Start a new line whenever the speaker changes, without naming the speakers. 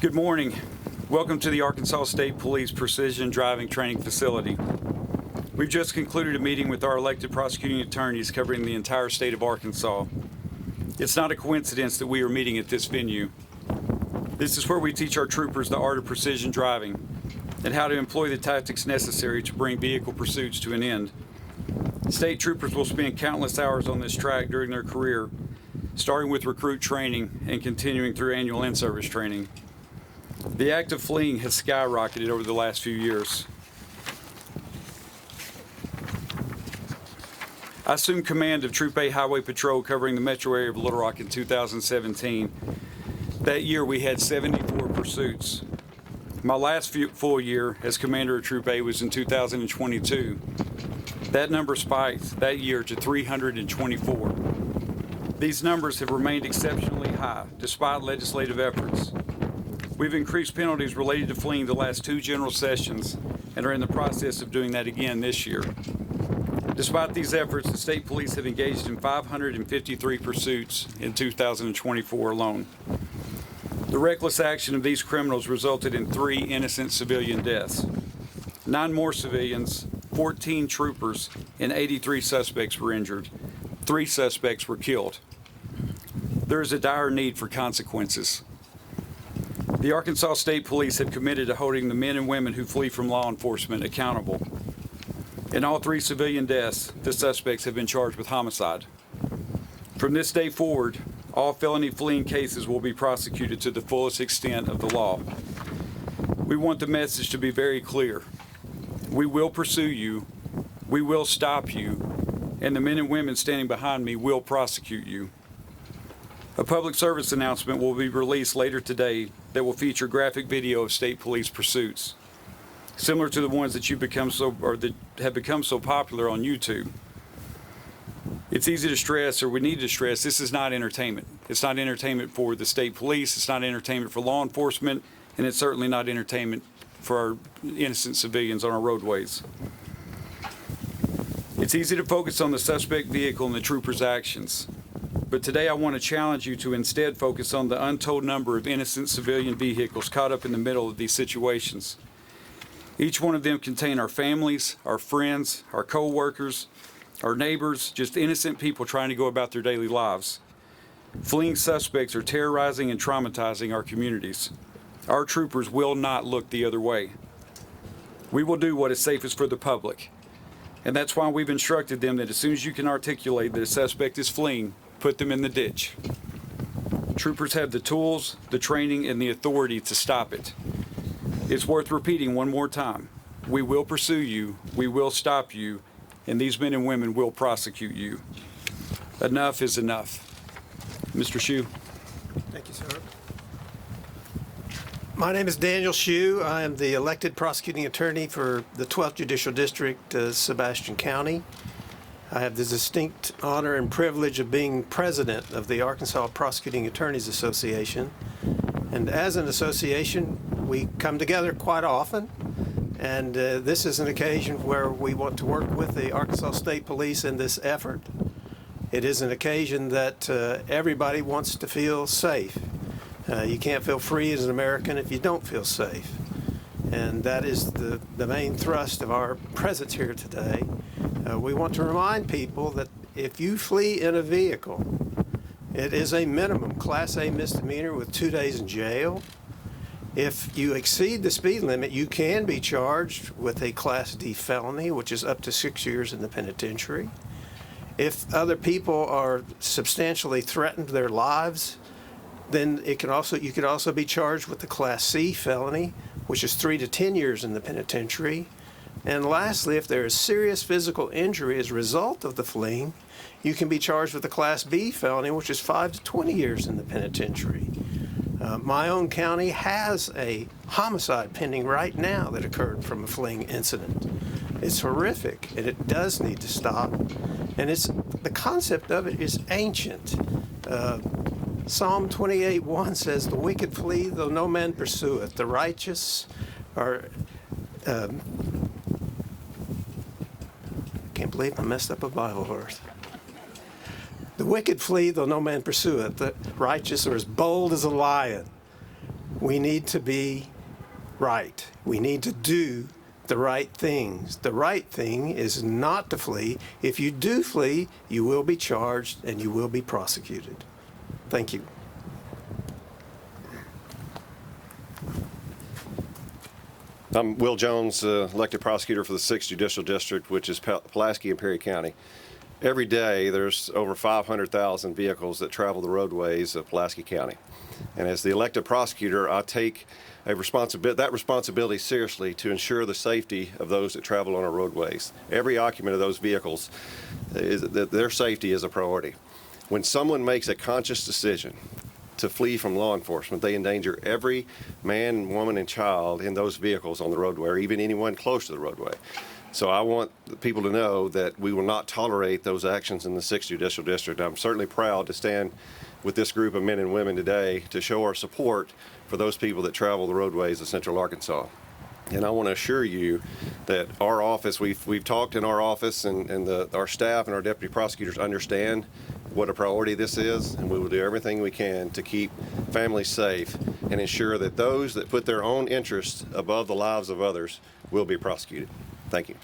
Good morning. Welcome to the Arkansas State Police Precision Driving Training Facility. We've just concluded a meeting with our elected prosecuting attorneys covering the entire state of Arkansas. It's not a coincidence that we are meeting at this venue. This is where we teach our troopers the art of precision driving and how to employ the tactics necessary to bring vehicle pursuits to an end. State troopers will spend countless hours on this track during their career, starting with recruit training and continuing through annual in-service training. The act of fleeing has skyrocketed over the last few years. I assumed command of Troop A Highway Patrol covering the metro area of Little Rock in 2017. That year we had 74 pursuits. My last full year as commander of Troop A was in 2022. That number spiked that year to 324. These numbers have remained exceptionally high despite legislative efforts. We've increased penalties related to fleeing the last two general sessions and are in the process of doing that again this year. Despite these efforts, the state police have engaged in 553 pursuits in 2024 alone. The reckless action of these criminals resulted in 3 innocent civilian deaths. 9 more civilians, 14 troopers, and 83 suspects were injured. 3 suspects were killed. There is a dire need for consequences. The Arkansas State Police have committed to holding the men and women who flee from law enforcement accountable. In all 3 civilian deaths, the suspects have been charged with homicide. From this day forward, all felony fleeing cases will be prosecuted to the fullest extent of the law. We want the message to be very clear. We will pursue you, we will stop you, and the men and women standing behind me will prosecute you. A public service announcement will be released later today that will feature graphic video of state police pursuits, similar to the ones that have become so popular on YouTube. It's easy to stress, or we need to stress, this is not entertainment. It's not entertainment for the state police, it's not entertainment for law enforcement, and it's certainly not entertainment for our innocent civilians on our roadways. It's easy to focus on the suspect vehicle and the trooper's actions, but today I want to challenge you to instead focus on the untold number of innocent civilian vehicles caught up in the middle of these situations. Each one of them contain our families, our friends, our co-workers, our neighbors, just innocent people trying to go about their daily lives. Fleeing suspects are terrorizing and traumatizing our communities. Our troopers will not look the other way. We will do what is safest for the public. And that's why we've instructed them that as soon as you can articulate that a suspect is fleeing, put them in the ditch. Troopers have the tools, the training, and the authority to stop it. It's worth repeating one more time. We will pursue you, we will stop you, and these men and women will prosecute you. Enough is enough. Mr. Shue.
Thank you, sir. My name is Daniel Shue. I am the elected prosecuting attorney for the 12th Judicial District, Sebastian County. I have the distinct honor and privilege of being president of the Arkansas Prosecuting Attorneys Association. And as an association, we come together quite often. And this is an occasion where we want to work with the Arkansas State Police in this effort. It is an occasion that everybody wants to feel safe. You can't feel free as an American if you don't feel safe. And that is the main thrust of our presence here today. We want to remind people that if you flee in a vehicle, it is a minimum Class A misdemeanor with 2 days in jail. If you exceed the speed limit, you can be charged with a Class D felony, which is up to 6 years in the penitentiary. If other people are substantially threatened their lives, then you can also be charged with the Class C felony, which is 3 to 10 years in the penitentiary. And lastly, if there is serious physical injury as a result of the fleeing, you can be charged with the Class B felony, which is 5 to 20 years in the penitentiary. My own county has a homicide pending right now that occurred from a fleeing incident. It's horrific, and it does need to stop. And the concept of it is ancient. Psalm 28:1 says, "The wicked flee, though no man pursueth. The righteous are..." Can't believe I messed up a Bible verse. The wicked flee, though no man pursueth. The righteous are as bold as a lion. We need to be right. We need to do the right things. The right thing is not to flee. If you do flee, you will be charged and you will be prosecuted. Thank you.
I'm Will Jones, elected prosecutor for the 6th Judicial District, which is Pulaski and Perry County. Every day, there's over 500,000 vehicles that travel the roadways of Pulaski County. And as the elected prosecutor, I take that responsibility seriously to ensure the safety of those that travel on our roadways. Every occupant of those vehicles, their safety is a priority. When someone makes a conscious decision to flee from law enforcement, they endanger every man, woman, and child in those vehicles on the roadway, or even anyone close to the roadway. So I want the people to know that we will not tolerate those actions in the 6th Judicial District. I'm certainly proud to stand with this group of men and women today to show our support for those people that travel the roadways of Central Arkansas. And I want to assure you that our office, we've talked in our office, and our staff and our deputy prosecutors understand what a priority this is, and we will do everything we can to keep families safe and ensure that those that put their own interests above the lives of others will be prosecuted. Thank you.